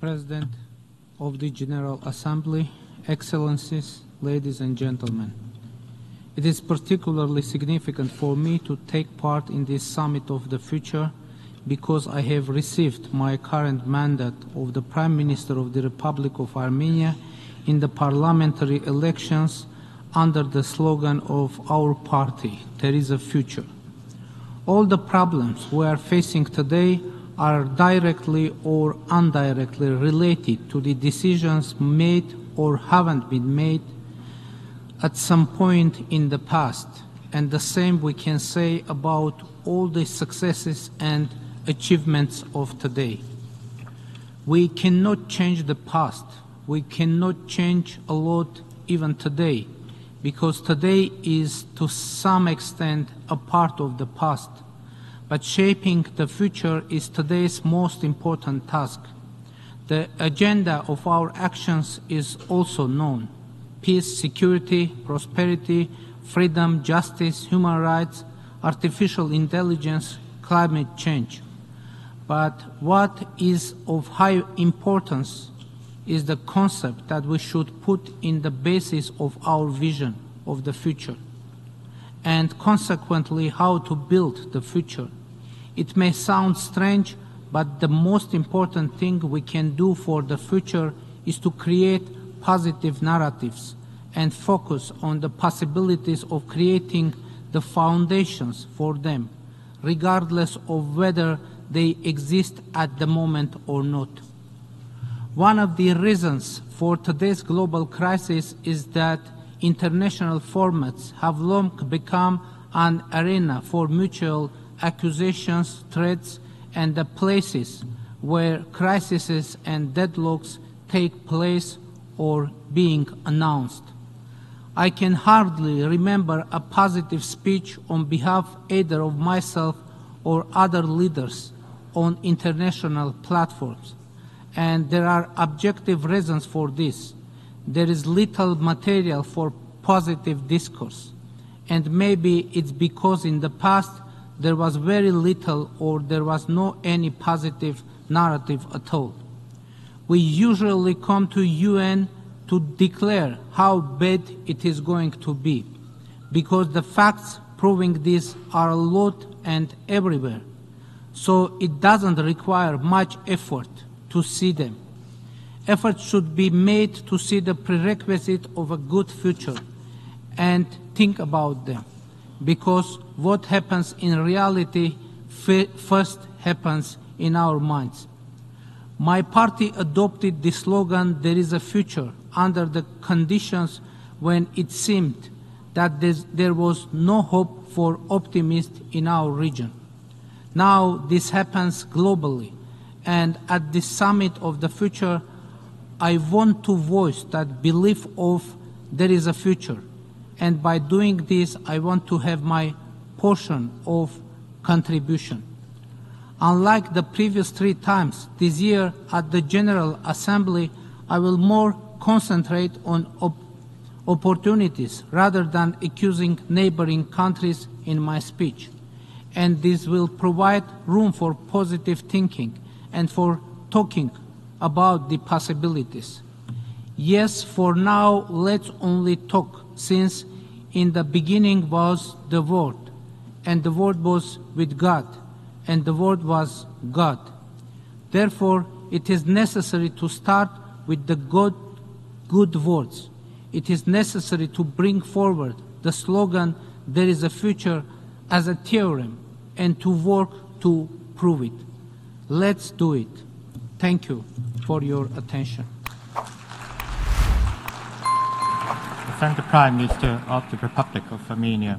President of the General Assembly, Excellencies, ladies and gentlemen. It is particularly significant for me to take part in this Summit of the Future because I have received my current mandate of the Prime Minister of the Republic of Armenia in the parliamentary elections under the slogan of our party, "There is a future." All the problems we are facing today are directly or indirectly related to the decisions made or haven't been made at some point in the past, and the same we can say about all the successes and achievements of today. We cannot change the past. We cannot change a lot even today, because today is to some extent a part of the past. But shaping the future is today's most important task. The agenda of our actions is also known: peace, security, prosperity, freedom, justice, human rights, artificial intelligence, climate change. But what is of high importance is the concept that we should put in the basis of our vision of the future, and consequently how to build the future. It may sound strange, but the most important thing we can do for the future is to create positive narratives and focus on the possibilities of creating the foundations for them, regardless of whether they exist at the moment or not. One of the reasons for today's global crisis is that international formats have long become an arena for mutual accusations, threats, and the places where crises and deadlocks take place or being announced. I can hardly remember a positive speech on behalf either of myself or other leaders on international platforms, and there are objective reasons for this. There is little material for positive discourse, and maybe it's because in the past there was very little or there was no any positive narrative at all. We usually come to UN to declare how bad it is going to be, because the facts proving this are a lot and everywhere. So it doesn't require much effort to see them. Effort should be made to see the prerequisite of a good future and think about them, because what happens in reality first happens in our minds. My party adopted the slogan "There is a future" under the conditions when it seemed that there was no hope for optimists in our region. Now this happens globally, and at the Summit of the Future, I want to voice that belief of there is a future, and by doing this, I want to have my portion of contribution. Unlike the previous 3 times, this year at the General Assembly, I will more concentrate on opportunities rather than accusing neighboring countries in my speech. And this will provide room for positive thinking and for talking about the possibilities. Yes, for now, let's only talk, since in the beginning was the Word, and the Word was with God, and the Word was God. Therefore, it is necessary to start with the good words. It is necessary to bring forward the slogan "There is a future" as a theorem and to work to prove it. Let's do it. Thank you for your attention. I thank the Prime Minister of the Republic of Armenia.